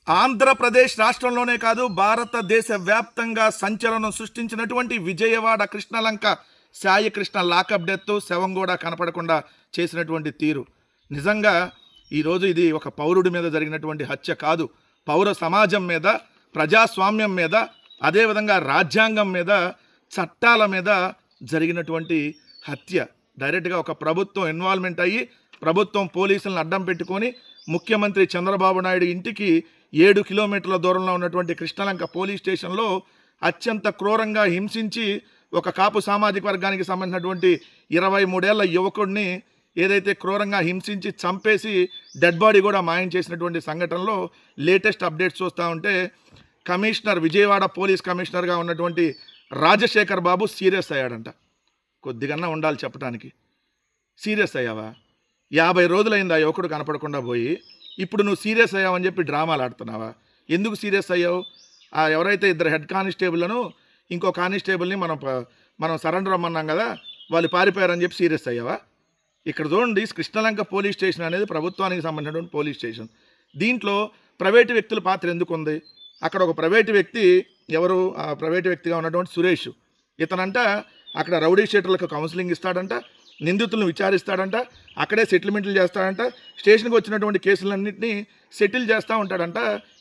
ఆంధ్రప్రదేశ్ రాష్ట్రంలోనే కాదు భారతదేశ వ్యాప్తంగా సంచలనం సృష్టించినటువంటి విజయవాడ కృష్ణలంక సాయికృష్ణ లాకప్ డెత్ శవం కూడా కనపడకుండా చేసినటువంటి తీరు నిజంగా ఈరోజు ఇది ఒక పౌరుడి మీద జరిగినటువంటి హత్య కాదు, పౌర సమాజం మీద, ప్రజాస్వామ్యం మీద, అదేవిధంగా రాజ్యాంగం మీద, చట్టాల మీద జరిగినటువంటి హత్య. డైరెక్ట్గా ఒక ప్రభుత్వం ఇన్వాల్వ్మెంట్ అయ్యి ప్రభుత్వం పోలీసులను అడ్డం పెట్టుకొని ముఖ్యమంత్రి చంద్రబాబు నాయుడు ఇంటికి 7 కిలోమీటర్ల దూరంలో ఉన్నటువంటి కృష్ణలంక పోలీస్ స్టేషన్లో అత్యంత క్రూరంగా హింసించి ఒక కాపు సామాజిక వర్గానికి సంబంధించినటువంటి 23 ఏళ్ల యువకుడిని ఏదైతే క్రూరంగా హింసించి చంపేసి డెడ్ బాడీ కూడా మాయం చేసినటువంటి సంఘటనలో లేటెస్ట్ అప్డేట్స్ చూస్తూ ఉంటే కమిషనర్, విజయవాడ పోలీస్ కమిషనర్గా ఉన్నటువంటి రాజశేఖర్ బాబు సీరియస్ అయ్యాడంట. కొద్దిగన్నా ఉండాలి చెప్పడానికి. సీరియస్ అయ్యావా? 50 రోజులైంది ఆ యువకుడు కనపడకుండా పోయి, ఇప్పుడు నువ్వు సీరియస్ అయ్యావని చెప్పి డ్రామాలు ఆడుతున్నావా? ఎందుకు సీరియస్ అయ్యావు? ఎవరైతే 2 హెడ్ కానిస్టేబుల్లను ఇంకో కానిస్టేబుల్ని మనం సరెండర్ అమ్మన్నాం కదా, వాళ్ళు పారిపోయారని చెప్పి సీరియస్ అయ్యావా? ఇక్కడ చూడండి, కృష్ణలంక పోలీస్ స్టేషన్ అనేది ప్రభుత్వానికి సంబంధించినటువంటి పోలీస్ స్టేషన్. దీంట్లో ప్రైవేటు వ్యక్తుల పాత్ర ఎందుకు ఉంది? అక్కడ ఒక ప్రైవేటు వ్యక్తి, ఎవరు ఆ ప్రైవేటు వ్యక్తిగా ఉన్నటువంటి సురేష్, ఇతనంట అక్కడ రౌడీ షీటర్లకు కౌన్సిలింగ్ ఇస్తాడంట, నిందితులను విచారిస్తాడంట, అక్కడే సెటిల్మెంట్లు చేస్తాడంట, స్టేషన్కి వచ్చినటువంటి కేసులన్నింటినీ సెటిల్ చేస్తూ ఉంటాడంట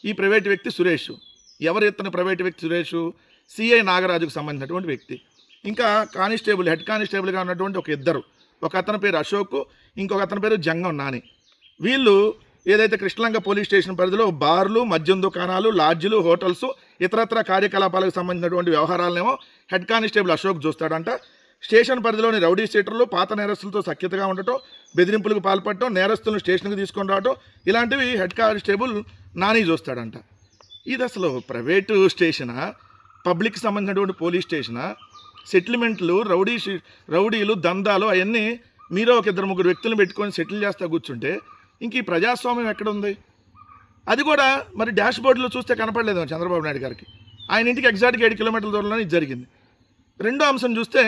ఈ ప్రైవేటు వ్యక్తి సురేష్. ఎవరు ఇతను ప్రైవేటు వ్యక్తి సురేష్? సిఐ నాగరాజుకు సంబంధించినటువంటి వ్యక్తి. ఇంకా కానిస్టేబుల్, హెడ్ కానిస్టేబుల్గా ఉన్నటువంటి ఒక అతని పేరు అశోక్, ఇంకొక అతని పేరు జంగం నాని. వీళ్ళు ఏదైతే కృష్ణలంక పోలీస్ స్టేషన్ పరిధిలో బార్లు, మద్యం దుకాణాలు, లాడ్జీలు, హోటల్స్, ఇతరత్ర కార్యకలాపాలకు సంబంధించినటువంటి వ్యవహారాలనేమో హెడ్ కానిస్టేబుల్ అశోక్ చూస్తాడంట. స్టేషన్ పరిధిలోని రౌడీ సీటర్లు పాత నేరస్తులతో సఖ్యతగా ఉండటం, బెదిరింపులకు పాల్పడటం, నేరస్తులను స్టేషన్కి తీసుకొని రావటం, ఇలాంటివి హెడ్ కానిస్టేబుల్ నాని చూస్తాడంట. ఇది అసలు ప్రైవేటు స్టేషనా, పబ్లిక్కి సంబంధించినటువంటి పోలీస్ స్టేషనా? సెటిల్మెంట్లు, రౌడీలు, దందాలు అవన్నీ మీరు ఒక 2-3 వ్యక్తులను పెట్టుకొని సెటిల్ చేస్తా కూర్చుంటే ఇంక ఈ ప్రజాస్వామ్యం ఎక్కడుంది? అది కూడా మరి డాష్ బోర్డులో చూస్తే కనపడలేదు చంద్రబాబు నాయుడు గారికి. ఆయన ఇంటికి ఎగ్జాక్ట్గా 7 కిలోమీటర్ల దూరంలో ఇది జరిగింది. రెండో అంశం చూస్తే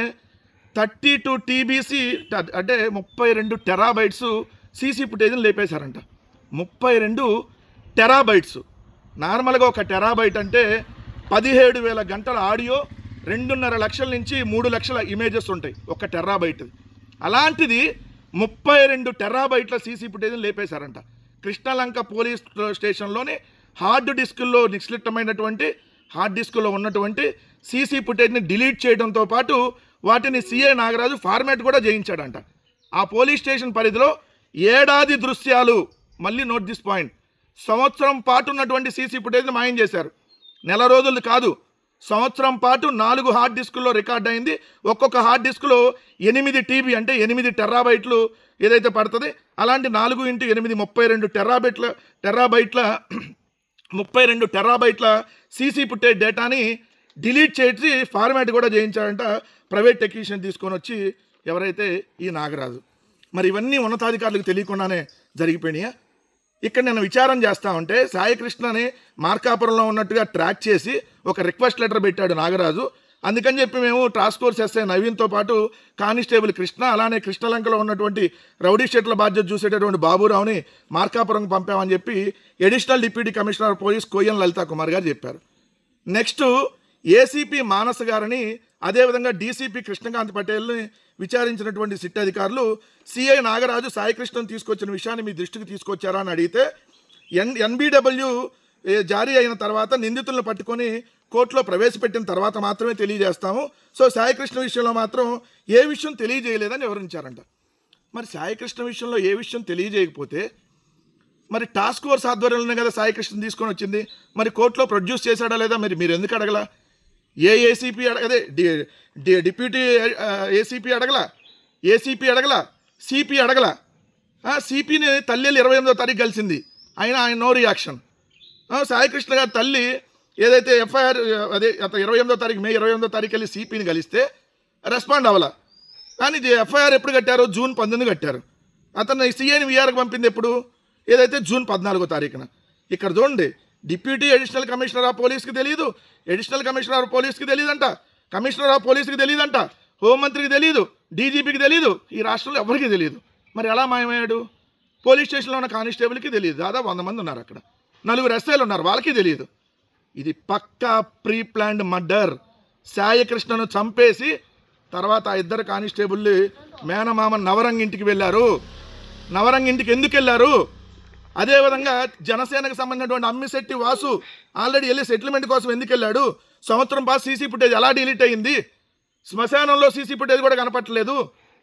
32 TBC అంటే 32 టెరాబైట్స్ సీసీ ఫుటేజ్ని లేపేశారంట. 32 టెరాబైట్స్. నార్మల్గా ఒక టెరాబైట్ అంటే 17,000 గంటల ఆడియో, 2.5 లక్షల నుంచి 3 లక్షల ఇమేజెస్ ఉంటాయి ఒక టెరాబైట్. అలాంటిది 32 టెరాబైట్ల సీసీ ఫుటేజ్ని లేపేశారంట. కృష్ణలంక పోలీస్ స్టేషన్లోని హార్డ్ డిస్కుల్లో నిక్షిప్తమైనటువంటి హార్డ్ డిస్కులో ఉన్నటువంటి సీసీ ఫుటేజ్ని డిలీట్ చేయడంతో పాటు వాటిని సిఐ నాగరాజు ఫార్మాట్ కూడా చేయించాడంట. ఆ పోలీస్ స్టేషన్ పరిధిలో ఏడాది దృశ్యాలు, మళ్ళీ నోట్ దిస్ పాయింట్, సంవత్సరం పాటు ఉన్నటువంటి సీసీ ఫుటేజ్ని మాయం చేశారు. నెల రోజులు కాదు, సంవత్సరం పాటు 4 హార్డ్ డిస్కుల్లో రికార్డ్ అయింది. ఒక్కొక్క హార్డ్ డిస్కులో 8 TB అంటే 8 టెరాబైట్లు ఏదైతే పడుతుంది, అలాంటి 4 × 8 32 టెరాబైట్ల సీసీ ఫుటేజ్ డేటాని డిలీట్ చేసి ఫార్మాట్ కూడా చేయించాడంట ప్రైవేట్ టెక్నీషియన్ తీసుకొని వచ్చి, ఎవరైతే ఈ నాగరాజు. మరి ఇవన్నీ ఉన్నతాధికారులకు తెలియకుండానే జరిగిపోయినాయా? ఇక్కడ నేను విచారం చేస్తా ఉంటే సాయికృష్ణని మార్కాపురంలో ఉన్నట్టుగా ట్రాక్ చేసి ఒక రిక్వెస్ట్ లెటర్ పెట్టాడు నాగరాజు. అందుకని చెప్పి మేము టాస్క్ ఫోర్స్ ఎస్ఐ నవీన్తో పాటు కానిస్టేబుల్ కృష్ణ, అలానే కృష్ణలంకలో ఉన్నటువంటి రౌడీ షీటర్ల బాధ్యత చూసేటటువంటి బాబురావుని మార్కాపురంకి పంపామని చెప్పి additional deputy commissioner police Koyan Lalitha Kumar గారు చెప్పారు. నెక్స్ట్ ఏసీపీ మానస గారిని, అదేవిధంగా డీసీపీ కృష్ణకాంత్ పటేల్ని విచారించినటువంటి సిట్ అధికారులు సిఐ నాగరాజు సాయికృష్ణను తీసుకొచ్చిన విషయాన్ని మీ దృష్టికి తీసుకొచ్చారా అని అడిగితే, NBW జారీ అయిన తర్వాత నిందితులను పట్టుకొని కోర్టులో ప్రవేశపెట్టిన తర్వాత మాత్రమే తెలియజేస్తాము. సో సాయికృష్ణ విషయంలో మాత్రం ఏ విషయం తెలియజేయలేదని వివరించారంట. మరి సాయికృష్ణ విషయంలో ఏ విషయం తెలియజేయకపోతే మరి టాస్క్ ఫోర్స్ ఆధ్వర్యంలోనే కదా సాయికృష్ణ తీసుకొని వచ్చింది, మరి కోర్టులో ప్రొడ్యూస్ చేశాడా లేదా? మీరు ఎందుకు అడగలా? ఏసీపీ అదే డిప్యూటీ ఏసీపీ అడగలా, ఏసీపీ అడగలా, సిపి అడగలా. సిపిని తల్లి 28వ తారీఖు కలిసింది, ఆయన నో రియాక్షన్. సాయికృష్ణ గారి తల్లి ఏదైతే ఎఫ్ఐఆర్ అదే 28వ తారీఖు, మే 28వ తారీఖు వెళ్ళి సిపిని కలిస్తే రెస్పాండ్ అవ్వాల. కానీ ఎఫ్ఐఆర్ ఎప్పుడు కట్టారు? జూన్ 19 కట్టారు. అతను సిఐని విఆర్కి పంపింది ఎప్పుడు? ఏదైతే జూన్ 14వ తారీఖున. ఇక్కడ చూడండి, డిప్యూటీ అడిషనల్ కమిషనర్ ఆఫ్ పోలీస్కి తెలియదు, అడిషనల్ కమిషనర్ ఆఫ్ పోలీస్కి తెలియదంట, కమిషనర్ ఆఫ్ పోలీస్కి తెలియదంట, హోంమంత్రికి తెలియదు, డీజీపీకి తెలియదు, ఈ రాష్ట్రంలో ఎవరికి తెలియదు. మరి ఎలా మాయమయ్యాడు? పోలీస్ స్టేషన్లో ఉన్న కానిస్టేబుల్కి తెలియదు. దాదాపు 100 మంది ఉన్నారు అక్కడ. నలుగురు ఎస్ఐలు ఉన్నారు, వాళ్ళకి తెలియదు. ఇది పక్కా ప్రీ ప్లాన్డ్ మర్డర్. సాయికృష్ణను చంపేసి తర్వాత ఆ ఇద్దరు కానిస్టేబుల్ మేనమామ నవరంగ్ ఇంటికి వెళ్ళారు. నవరంగ్ ఇంటికి ఎందుకు వెళ్ళారు? అదేవిధంగా జనసేనకు సంబంధించినటువంటి అమ్మిశెట్టి వాసు ఆల్రెడీ వెళ్ళి సెటిల్మెంట్ కోసం ఎందుకు వెళ్ళాడు? సంవత్సరం పాస్ సీసీ ఫుటేజ్ ఎలా డిలీట్ అయ్యింది? శ్మశానంలో సీసీ ఫుటేజ్ కూడా కనపట్టలేదు.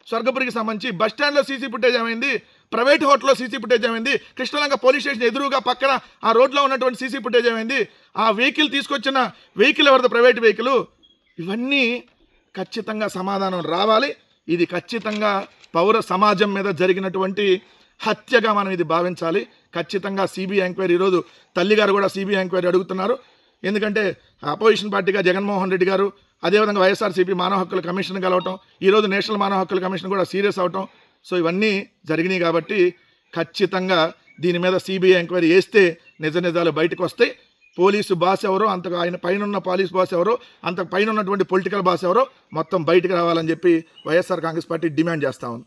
స్వర్గపురికి సంబంధించి బస్ స్టాండ్లో సీసీ ఫుటేజ్ ఏమైంది? ప్రైవేట్ హోటల్లో సీసీ ఫుటేజ్ ఏమైంది? కృష్ణలంక పోలీస్ స్టేషన్ ఎదురుగా పక్కన ఆ రోడ్లో ఉన్నటువంటి సీసీ ఫుటేజ్ ఏమైంది? ఆ వెహికల్ తీసుకొచ్చిన వెహికల్ ఎవరిది? Private vehicle. ఇవన్నీ ఖచ్చితంగా సమాధానం రావాలి. ఇది ఖచ్చితంగా పౌర సమాజం మీద జరిగినటువంటి హత్యగా మనం ఇది భావించాలి. ఖచ్చితంగా సిబిఐ ఎంక్వైరీ, ఈరోజు తల్లిగారు కూడా సిబిఐ ఎంక్వైరీ అడుగుతున్నారు. ఎందుకంటే అపోజిషన్ పార్టీగా జగన్మోహన్ రెడ్డి గారు, అదేవిధంగా వైఎస్ఆర్సీపీ మానవ హక్కుల కమిషన్ కలవటం, ఈరోజు నేషనల్ మానవ హక్కుల కమిషన్ కూడా సీరియస్ అవటం, సో ఇవన్నీ జరిగినాయి. కాబట్టి ఖచ్చితంగా దీని మీద సిబిఐ ఎంక్వైరీ చేస్తే నిజాలు బయటకు వస్తాయి. పోలీసు బాస్ ఎవరో, అంతకు ఆయన పైన ఉన్న పోలీస్ బాస్ ఎవరో, అంతకు పైన ఉన్నటువంటి పొలిటికల్ బాస్ ఎవరో మొత్తం బయటకు రావాలని చెప్పి వైఎస్ఆర్ కాంగ్రెస్ పార్టీ డిమాండ్ చేస్తా ఉంది.